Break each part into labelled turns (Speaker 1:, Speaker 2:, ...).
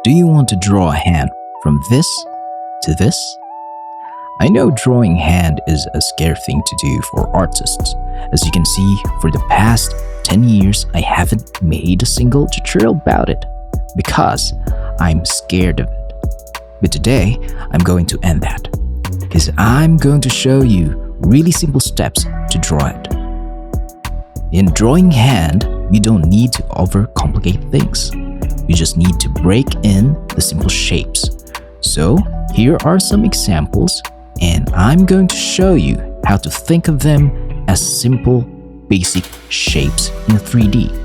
Speaker 1: Do you want to draw a hand from this to this? I know drawing hand is a scary thing to do for artists. As you can see, for the past 10 years, I haven't made a single tutorial about it because I'm scared of it. But today, I'm going to end that because I'm going to show you really simple steps to draw it. In drawing hand, you don't need to overcomplicate things. You just need to break in the simple shapes. So here are some examples, and I'm going to show you how to think of them as simple, basic shapes in 3D.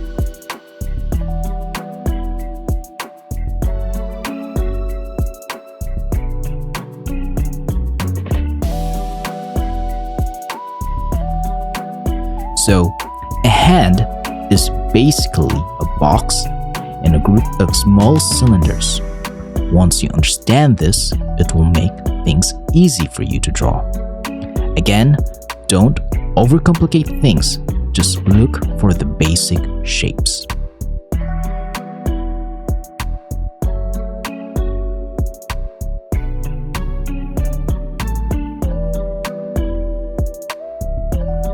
Speaker 1: So, a hand is basically a box and a group of small cylinders. Once you understand this, it will make things easy for you to draw. Again, don't overcomplicate things, just look for the basic shapes.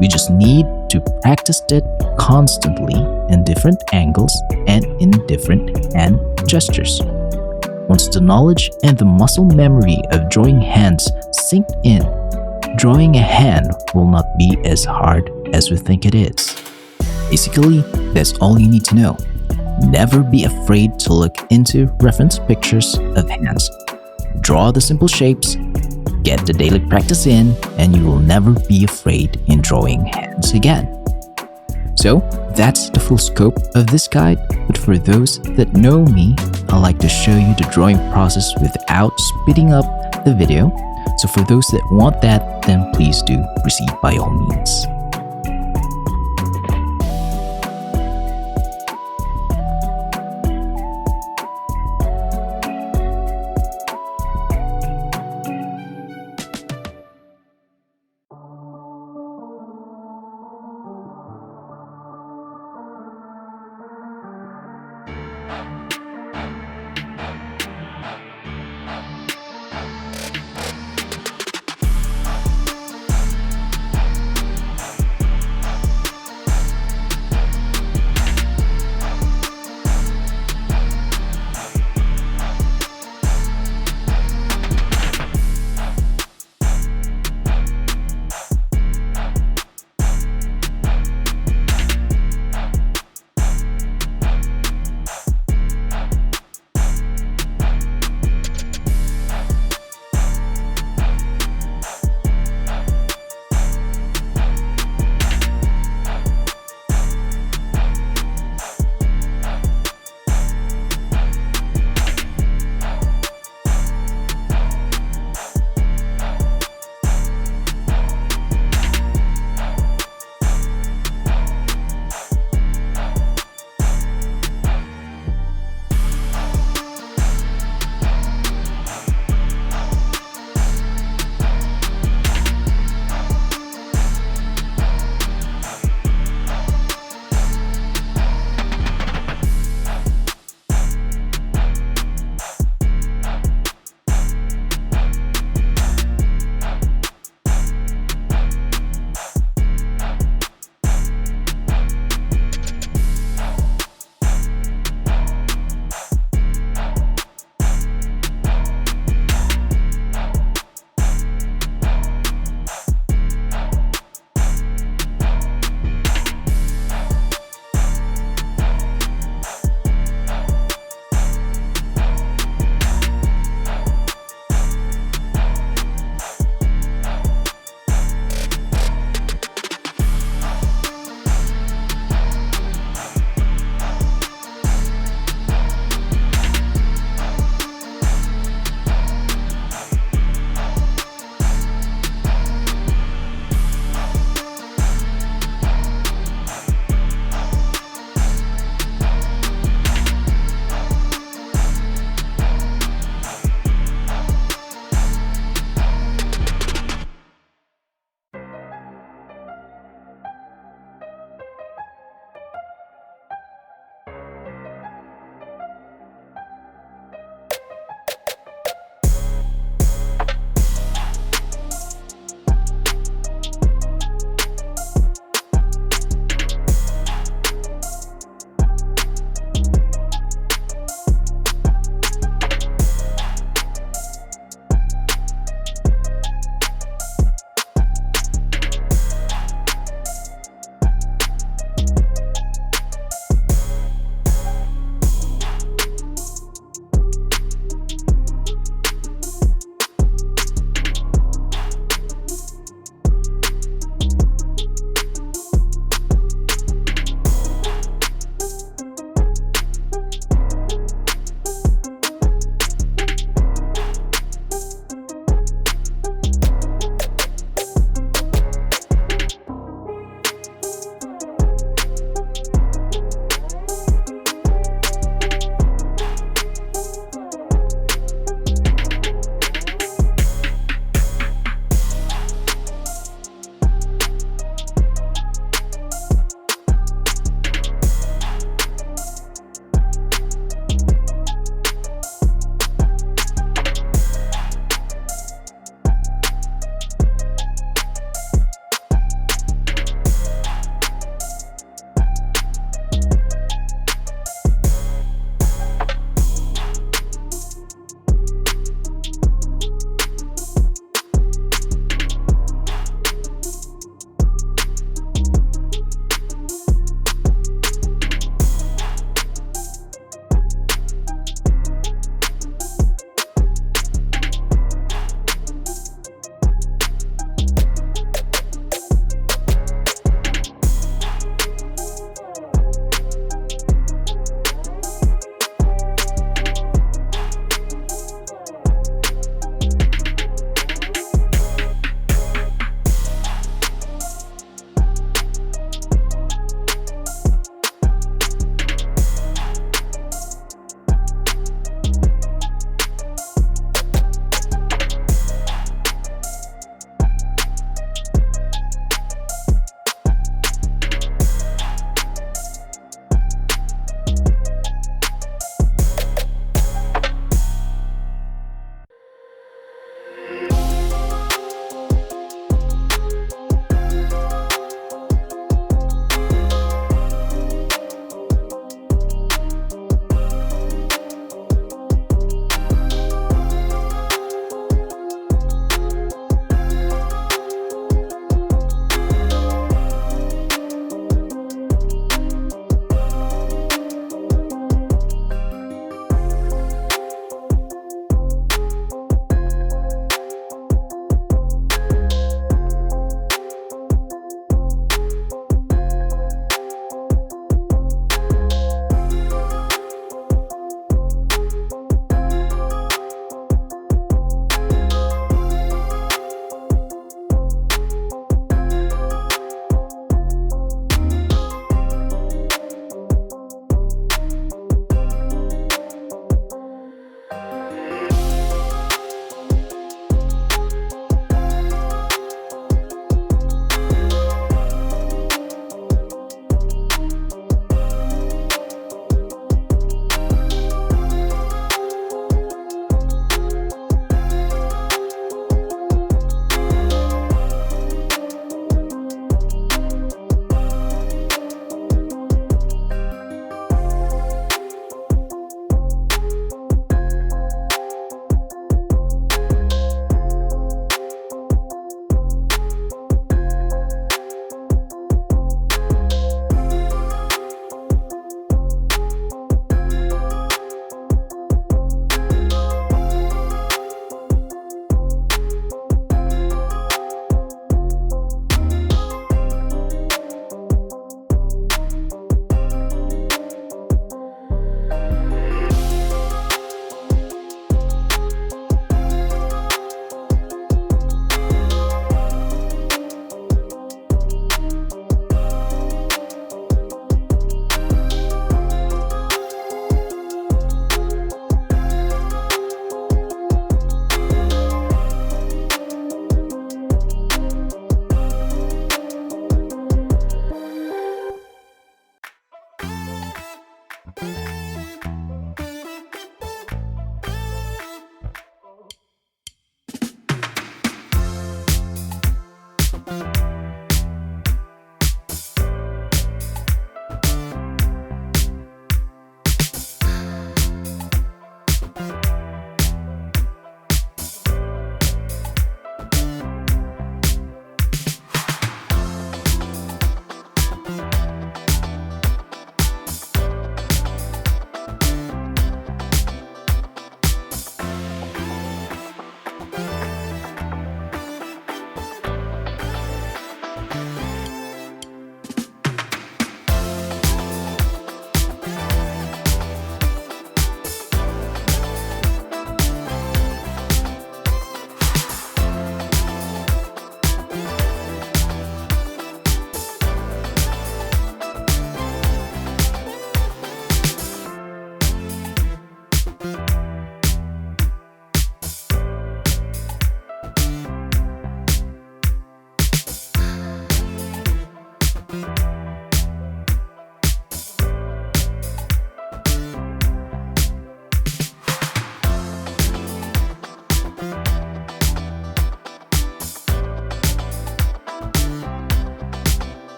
Speaker 1: We just need to practice it constantly in different angles and in different hand gestures. Once the knowledge and the muscle memory of drawing hands sink in, drawing a hand will not be as hard as we think it is. Basically, that's all you need to know. Never be afraid to look into reference pictures of hands. Draw the simple shapes, get the daily practice in, and you will never be afraid in drawing hands again. So that's the full scope of this guide, but for those that know me, I like to show you the drawing process without speeding up the video. So for those that want that, then please do proceed by all means.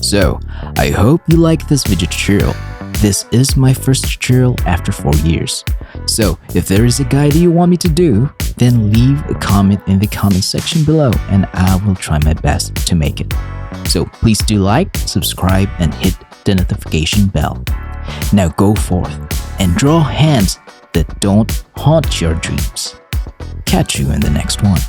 Speaker 1: So, I hope you like this video tutorial. This is my first tutorial after 4 years. So, if there is a guide you want me to do, then leave a comment in the comment section below and I will try my best to make it. So please do like, subscribe, and hit the notification bell. Now go forth and draw hands that don't haunt your dreams. Catch you in the next one.